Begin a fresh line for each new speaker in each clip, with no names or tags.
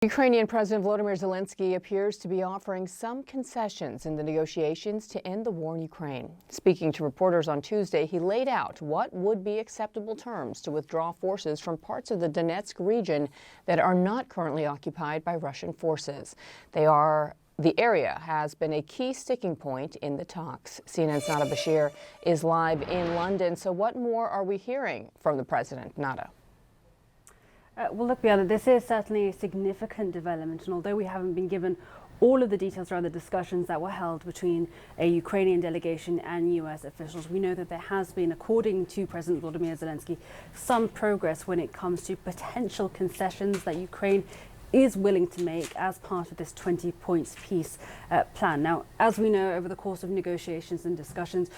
Ukrainian President Volodymyr Zelensky appears to be offering some concessions in the negotiations to end the war in Ukraine. Speaking to reporters on Tuesday, he laid out what would be acceptable terms to withdraw forces from parts of the Donetsk region that are not currently occupied by Russian forces. The area has been a key sticking point in the talks. CNN's Nada Bashir is live in London. So what more are we hearing from the president? Nada.
Well, look, Bianca, this is certainly a significant development, and although we haven't been given all of the details around the discussions that were held between a Ukrainian delegation and US officials, we know that there has been, according to President Volodymyr Zelensky, some progress when it comes to potential concessions that Ukraine is willing to make as part of this 20 points peace plan. Now, as we know, over the course of negotiations and discussions,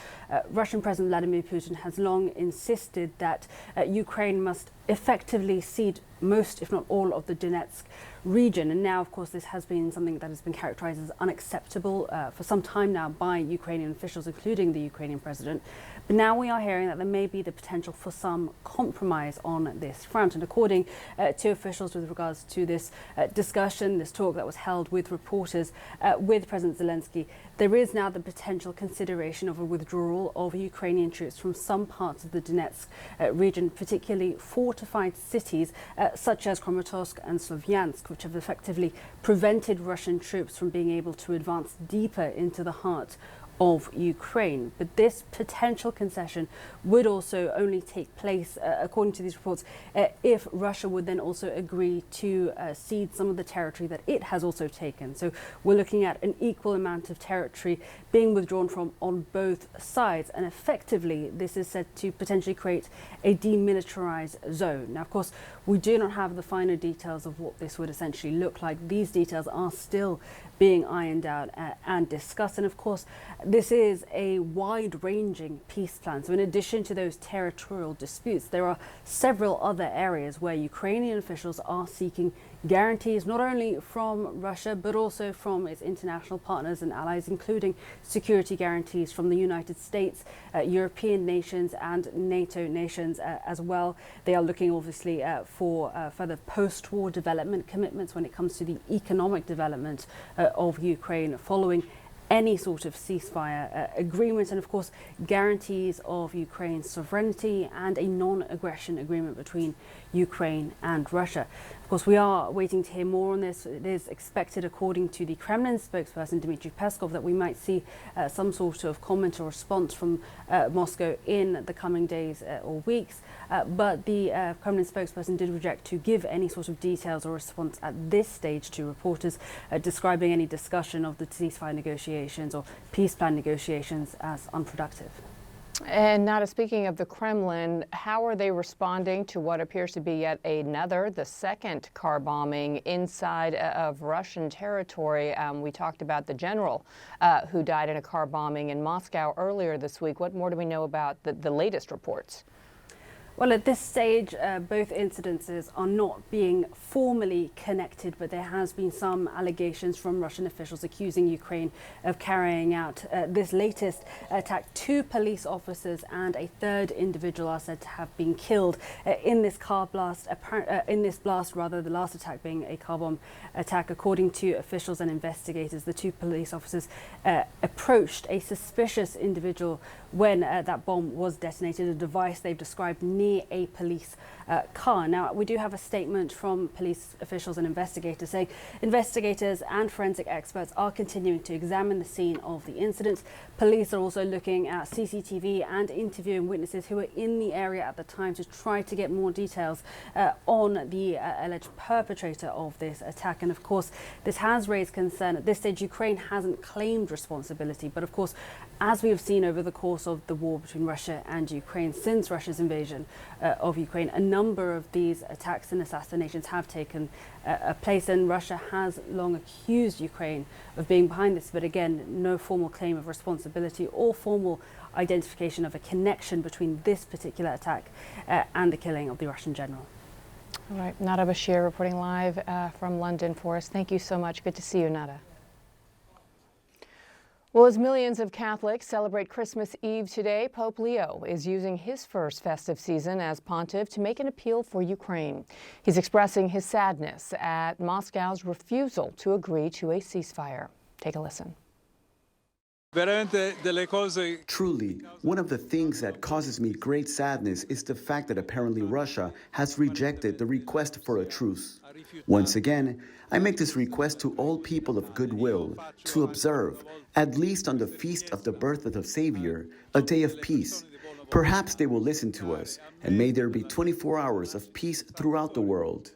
Russian President Vladimir Putin has long insisted that Ukraine must effectively cede most, if not all, of the Donetsk region. And now, of course, this has been something that has been characterized as unacceptable for some time now by Ukrainian officials, including the Ukrainian president. But now we are hearing that there may be the potential for some compromise on this front. And according to officials with regards to this discussion, this talk that was held with reporters with President Zelensky, there is now the potential consideration of a withdrawal of Ukrainian troops from some parts of the Donetsk region, particularly fortified cities such as Kramatorsk and Slovyansk, which have effectively prevented Russian troops from being able to advance deeper into the heart of Ukraine. But this potential concession would also only take place, according to these reports, if Russia would then also agree to cede some of the territory that it has also taken. So we're looking at an equal amount of territory being withdrawn from on both sides, and effectively this is said to potentially create a demilitarized zone. Now, of course, we do not have the finer details of what this would essentially look like. These details are still being ironed out and discussed, and of course this is a wide-ranging peace plan. So in addition to those territorial disputes, there are several other areas where Ukrainian officials are seeking guarantees not only from Russia but also from its international partners and allies, including security guarantees from the United States, European nations and NATO nations as well. They are looking obviously for further post-war development commitments when it comes to the economic development of Ukraine following any sort of ceasefire agreement, and of course guarantees of Ukraine's sovereignty and a non-aggression agreement between Ukraine and Russia. Of course, we are waiting to hear more on this. It is expected, according to the Kremlin spokesperson Dmitry Peskov, that we might see some sort of comment or response from Moscow in the coming days or weeks. But the Kremlin spokesperson did reject to give any sort of details or response at this stage to reporters, describing any discussion of the ceasefire negotiations or peace plan negotiations as unproductive.
And Nada, speaking of the Kremlin, how are they responding to what appears to be yet another, the second car bombing inside of Russian territory? We talked about the general who died in a car bombing in Moscow earlier this week. What more do we know about the latest reports?
Well, at this stage, both incidences are not being formally connected, but there has been some allegations from Russian officials accusing Ukraine of carrying out this latest attack. 2 police officers and a third individual are said to have been killed in this car blast. The last attack being a car bomb attack. According to officials and investigators, the 2 police officers approached a suspicious individual when that bomb was detonated, a device they've described near a police car. Now, we do have a statement from police officials and investigators saying investigators and forensic experts are continuing to examine the scene of the incident. Police are also looking at CCTV and interviewing witnesses who were in the area at the time to try to get more details on the alleged perpetrator of this attack. And of course, this has raised concern. At this stage, Ukraine hasn't claimed responsibility, but of course, as we have seen over the course of the war between Russia and Ukraine, since Russia's invasion of Ukraine, a number of these attacks and assassinations have taken place, and Russia has long accused Ukraine of being behind this, but again, no formal claim of responsibility or formal identification of a connection between this particular attack and the killing of the Russian general.
All right, Nada Bashir reporting live from London for us. Thank you so much. Good to see you, Nada. Well, as millions of Catholics celebrate Christmas Eve today, Pope Leo is using his first festive season as pontiff to make an appeal for Ukraine. He's expressing his sadness at Moscow's refusal to agree to a ceasefire. Take a listen.
Truly, one of the things that causes me great sadness is the fact that apparently Russia has rejected the request for a truce. Once again, I make this request to all people of goodwill to observe, at least on the feast of the birth of the Savior, a day of peace. Perhaps they will listen to us, and may there be 24 hours of peace throughout the world.